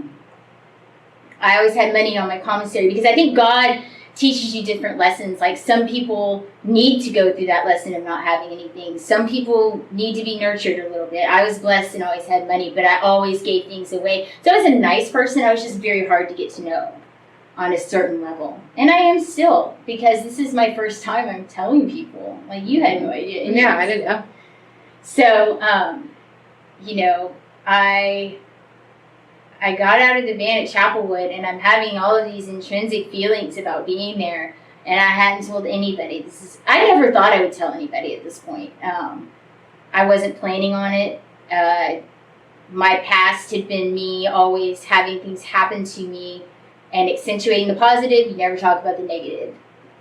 always had money on my commissary because I think God teaches you different lessons. Like some people need to go through that lesson of not having anything. Some people need to be nurtured a little bit. I was blessed and always had money, but I always gave things away. So I was a nice person. I was just very hard to get to know on a certain level. And I am still, because this is my first time I'm telling people. Like, you had no idea. Yeah, I didn't know. So, you know, I got out of the van at Chapelwood, and I'm having all of these intrinsic feelings about being there, and I hadn't told anybody. I never thought I would tell anybody at this point. I wasn't planning on it. My past had been me always having things happen to me and accentuating the positive. You never talk about the negative.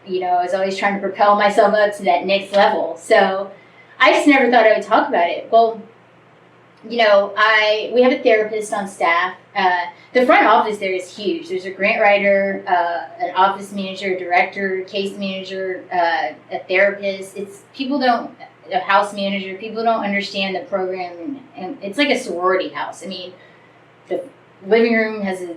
You know, I was always trying to propel myself up to that next level. So I just never thought I would talk about it. Well, you know, we have a therapist on staff. The front office there is huge. There's a grant writer, an office manager, director, case manager, a therapist. A house manager. People don't understand the program, and it's like a sorority house. I mean, the living room has a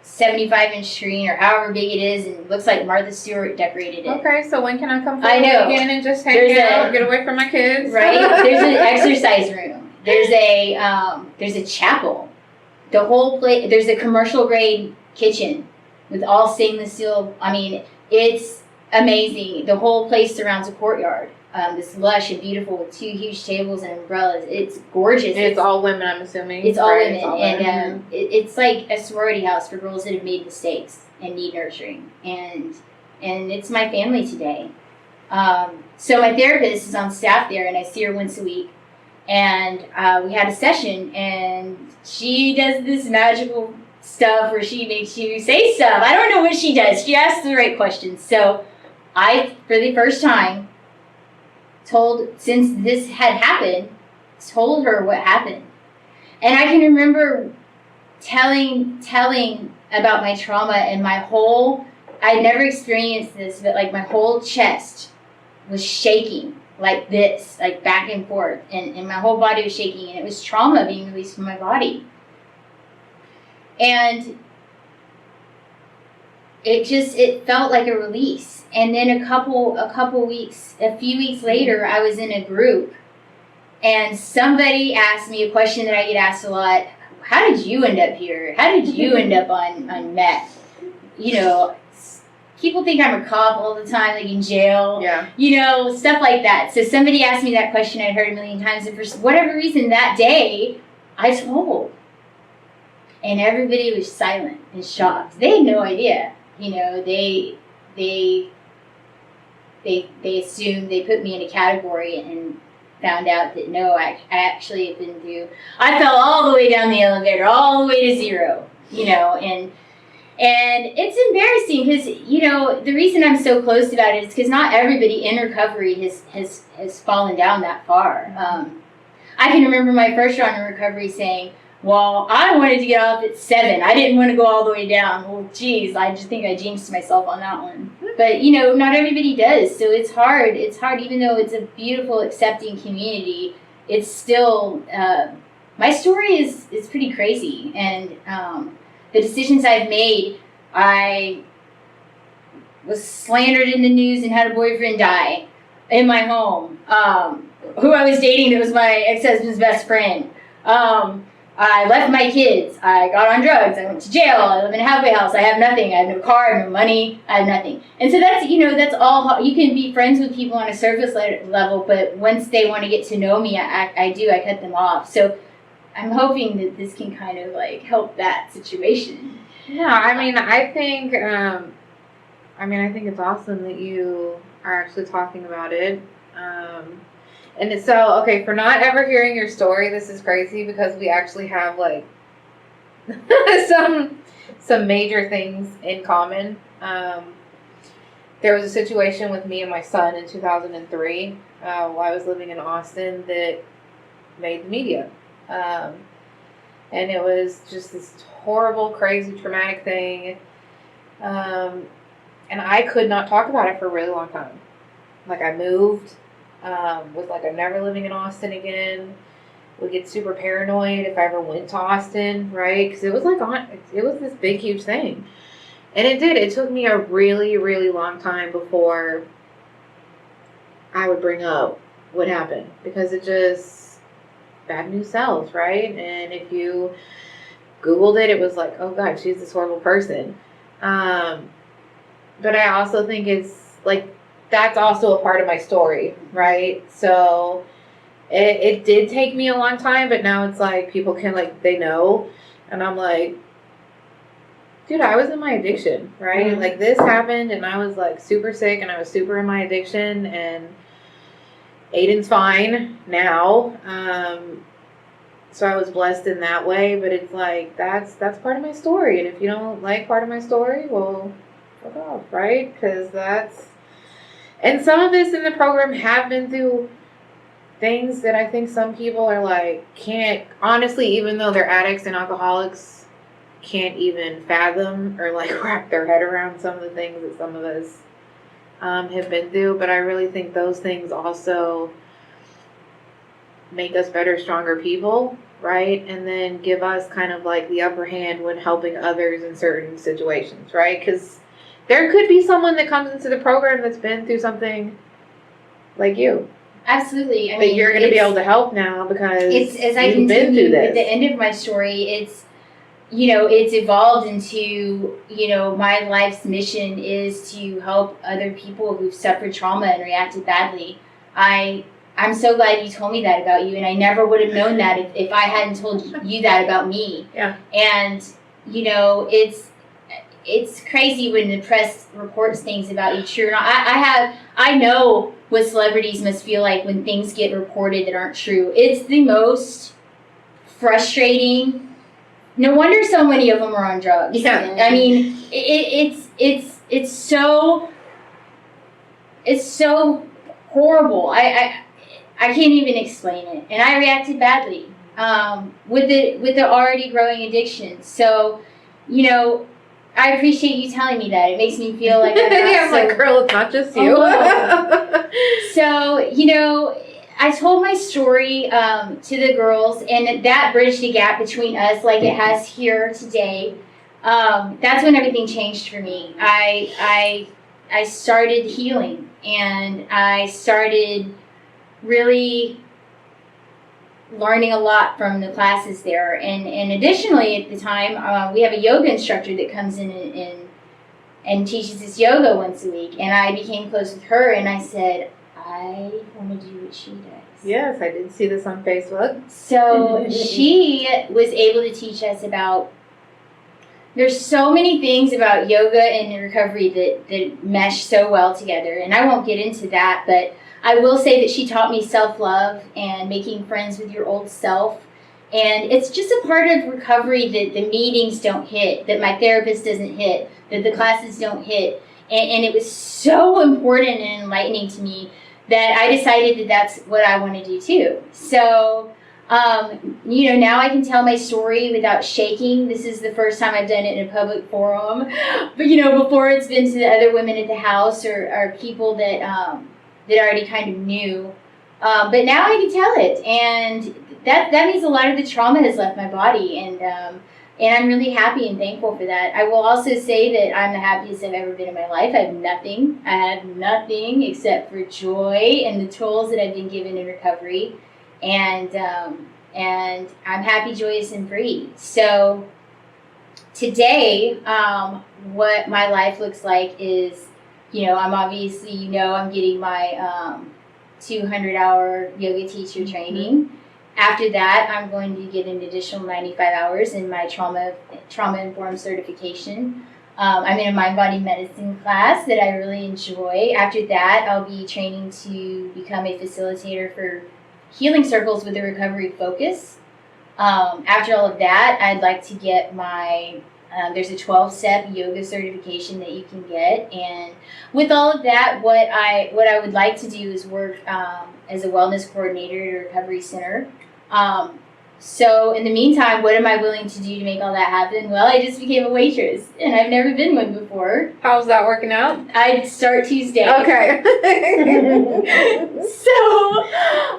75-inch screen or however big it is, and it looks like Martha Stewart decorated it. Okay, so when can I come I know. again and just hang out, get away from my kids? Right? There's an exercise room. There's a chapel. The whole place. There's a commercial grade kitchen with all stainless steel. I mean, it's amazing. The whole place surrounds a courtyard. This lush and beautiful with 2 huge tables and umbrellas. It's gorgeous. And it's all women, I'm assuming. It's all women. It's all women. It's like a sorority house for girls that have made mistakes and need nurturing. And it's my family today. So my therapist is on staff there, and I see her once a week. And we had a session, and she does this magical stuff where she makes you say stuff. I don't know what she does. She asks the right questions. So I, for the first time, since this had happened, told her what happened. And I can remember telling about my trauma, and I'd never experienced this, but like my whole chest was shaking like this, like back and forth, and my whole body was shaking, and it was trauma being released from my body. And it felt like a release. And then a few weeks later, I was in a group, and somebody asked me a question that I get asked a lot: how did you end up here? How did you end up on meth? You know, people think I'm a cop all the time, like in jail. Yeah. You know, stuff like that. So somebody asked me that question I'd heard a million times, and for whatever reason that day, I told. And everybody was silent and shocked. They had no idea. You know, they assumed, they put me in a category and found out that no, I actually have been through. I fell all the way down the elevator, all the way to zero. You know, and it's embarrassing because, you know, the reason I'm so close about it is because not everybody in recovery has fallen down that far. I can remember my first round in recovery saying, well, I wanted to get off at 7. I didn't want to go all the way down. Well, geez, I just think I jinxed myself on that one. But, you know, not everybody does. So it's hard. It's hard, even though it's a beautiful, accepting community. It's still, my story is pretty crazy. And the decisions I've made, I was slandered in the news and had a boyfriend die in my home. Who I was dating that was my ex-husband's best friend. I left my kids. I got on drugs. I went to jail. I live in a halfway house. I have nothing. I have no car. I have no money. I have nothing. And so that's, you know, that's all. You can be friends with people on a surface level, but once they want to get to know me, I cut them off. So I'm hoping that this can kind of like help that situation. Yeah, I mean, I think it's awesome that you are actually talking about it. And it's so, okay, for not ever hearing your story, this is crazy because we actually have like some major things in common. There was a situation with me and my son in 2003 while I was living in Austin that made the media. And it was just this horrible, crazy, traumatic thing. And I could not talk about it for a really long time. Like, I moved. Was like, I'm never living in Austin again. Would get super paranoid if I ever went to Austin, right? Because it was like it was this big, huge thing, and it took me a really, really long time before I would bring up what happened, because it just, bad news sells, right? And if you Googled it, it was like, oh God, she's this horrible person. But I also think it's like, that's also a part of my story, right? So it did take me a long time, but now it's like people can, like, they know. And I'm like, dude, I was in my addiction, right? Mm-hmm. Like, this happened and I was like super sick and I was super in my addiction, and Aiden's fine now. So I was blessed in that way, but it's like, that's part of my story. And if you don't like part of my story, well, fuck off, right? Because and some of us in the program have been through things that I think some people are like, can't, honestly, even though they're addicts and alcoholics, can't even fathom or like wrap their head around some of the things that some of us have been through. But I really think those things also make us better, stronger people, right? And then give us kind of like the upper hand when helping others in certain situations, right? Because there could be someone that comes into the program that's been through something like you. Absolutely. I mean, you're going to be able to help now because it's, as I continue at the end of my story, it's, you know, it's evolved into, you know, my life's mission is to help other people who've suffered trauma and reacted badly. I'm so glad you told me that about you, and I never would have known that if I hadn't told you that about me. Yeah. And, you know, it's crazy when the press reports things about you true or not. I know what celebrities must feel like when things get reported that aren't true. It's the most frustrating. No wonder so many of them are on drugs. Yeah. I mean, it's so horrible. I can't even explain it. And I reacted badly with the already growing addiction. So, you know, I appreciate you telling me that. It makes me feel like I'm like, girl, it's not just you. So, you know, I told my story to the girls, and that bridged the gap between us like it has here today. that's when everything changed for me. I started healing, and I started really learning a lot from the classes there. And additionally, at the time, we have a yoga instructor that comes in and teaches us yoga once a week. And I became close with her, and I said, I want to do what she does. Yes, I did see this on Facebook. So she was able to teach us about, there's so many things about yoga and recovery that mesh so well together. And I won't get into that, but I will say that she taught me self-love and making friends with your old self. And it's just a part of recovery that the meetings don't hit, that my therapist doesn't hit, that the classes don't hit. And it was so important and enlightening to me that I decided that that's what I want to do too. So, now I can tell my story without shaking. This is the first time I've done it in a public forum. But, before it's been to the other women at the house or people that already kind of knew. But now I can tell it. And that means a lot of the trauma has left my body. And I'm really happy and thankful for that. I will also say that I'm the happiest I've ever been in my life. I have nothing except for joy and the tools that I've been given in recovery. And I'm happy, joyous, and free. So today, what my life looks like is, I'm obviously, I'm getting my 200-hour yoga teacher training. After that, I'm going to get an additional 95 hours in my trauma-informed certification. I'm in a mind-body medicine class that I really enjoy. After that, I'll be training to become a facilitator for healing circles with a recovery focus. After all of that, I'd like to get my there's a 12-step yoga certification that you can get. And with all of that, what I would like to do is work as a wellness coordinator at a recovery center. So in the meantime, what am I willing to do to make all that happen? Well, I just became a waitress, and I've never been one before. How's that working out? I'd start Tuesday. Okay. So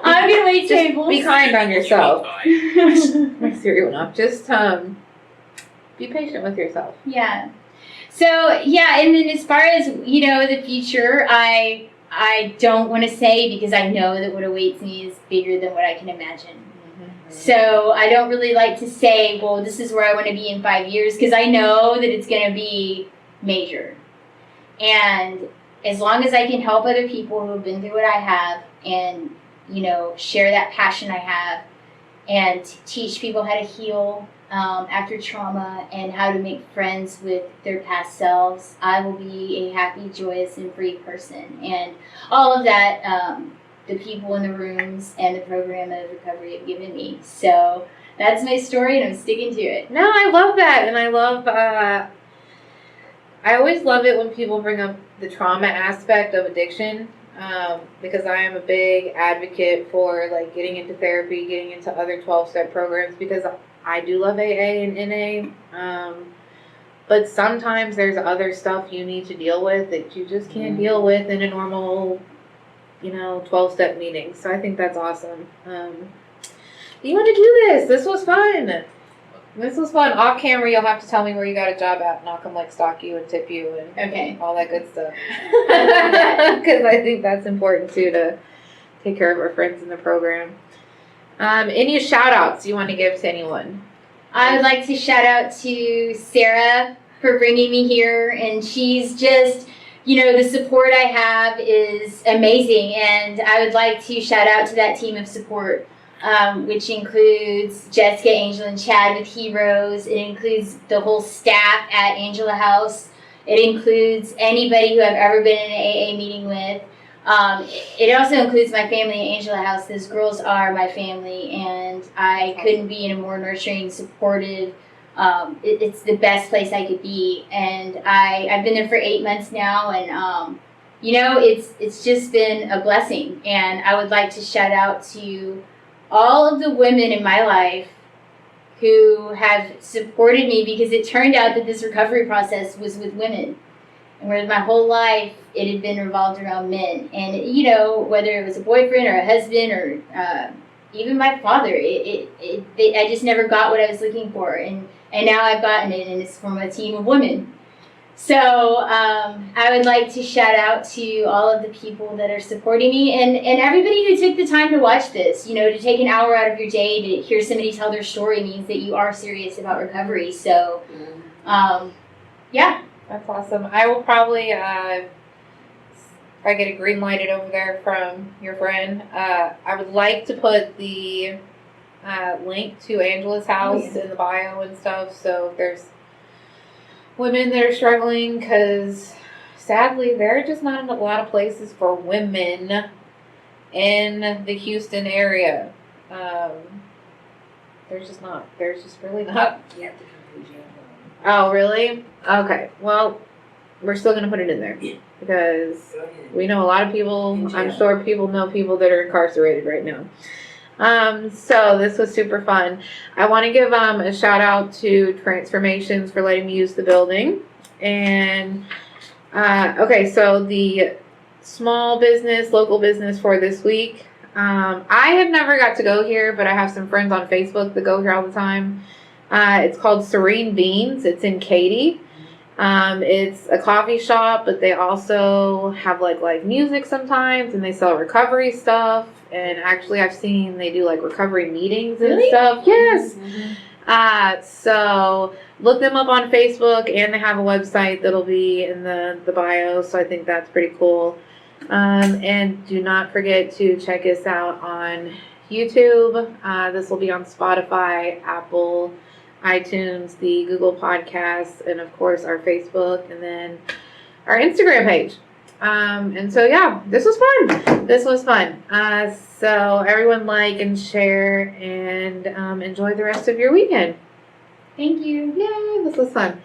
I'm gonna wait tables. Be kind on yourself. My cereal went off. Just be patient with yourself. Yeah. So yeah, and then as far as the future, I don't want to say, because I know that what awaits me is bigger than what I can imagine. So I don't really like to say, well, this is where I want to be in 5 years, because I know that it's going to be major. And as long as I can help other people who have been through what I have and, share that passion I have and teach people how to heal after trauma and how to make friends with their past selves, I will be a happy, joyous, and free person. And all of that, the people in the rooms and the program of recovery have given me. So that's my story, and I'm sticking to it. No, I love that. And I love, I always love it when people bring up the trauma aspect of addiction, because I am a big advocate for getting into therapy, getting into other 12-step programs, because I do love AA and NA. But sometimes there's other stuff you need to deal with that you just can't deal with in a normal 12-step meeting. So I think that's awesome. You want to do this. This was fun. Off camera, you'll have to tell me where you got a job at, and I'll come stalk you and tip you and all that good stuff. Because I think that's important too, to take care of our friends in the program. Any shout outs you want to give to anyone? I would like to shout out to Sarah for bringing me here, and she's just, the support I have is amazing, and I would like to shout out to that team of support, which includes Jessica, Angel, and Chad with Heroes. It includes the whole staff at Angela House. It includes anybody who I've ever been in an AA meeting with. It also includes my family at Angela House. Those girls are my family, and I couldn't be in a more nurturing, supportive, it's the best place I could be. And I've been there for 8 months now, and it's just been a blessing. And I would like to shout out to all of the women in my life who have supported me, because it turned out that this recovery process was with women. And whereas my whole life it had been revolved around men, and whether it was a boyfriend or a husband or even my father. I just never got what I was looking for, and now I've gotten it, and it's from a team of women. So I would like to shout out to all of the people that are supporting me, and everybody who took the time to watch this. You know, to take an hour out of your day to hear somebody tell their story means that you are serious about recovery. So, yeah. That's awesome. I will probably, if I get it green lighted over there from your friend, I would like to put the link to Angela's house in the bio and stuff. So if there's women that are struggling, because sadly there are just not a lot of places for women in the Houston area. There's just not. There's just really not. Oh, really? Okay. Well, we're still going to put it in there because we know a lot of people. I'm sure people know people that are incarcerated right now. So this was super fun. I want to give a shout out to Transformations for letting me use the building. And okay, so the small business, local business for this week. I have never got to go here, but I have some friends on Facebook that go here all the time. It's called Serene Beans. It's in Katy. It's a coffee shop, but they also have like live music sometimes, and they sell recovery stuff. And actually, I've seen they do like recovery meetings and stuff. Yes. So look them up on Facebook, and they have a website that'll be in the bio. So I think that's pretty cool. And do not forget to check us out on YouTube. This will be on Spotify, Apple, iTunes, the Google Podcasts, and of course our Facebook, and then our Instagram page. And so yeah, this was fun. This was fun. So everyone like and share, and enjoy the rest of your weekend. Thank you. Yay, this was fun.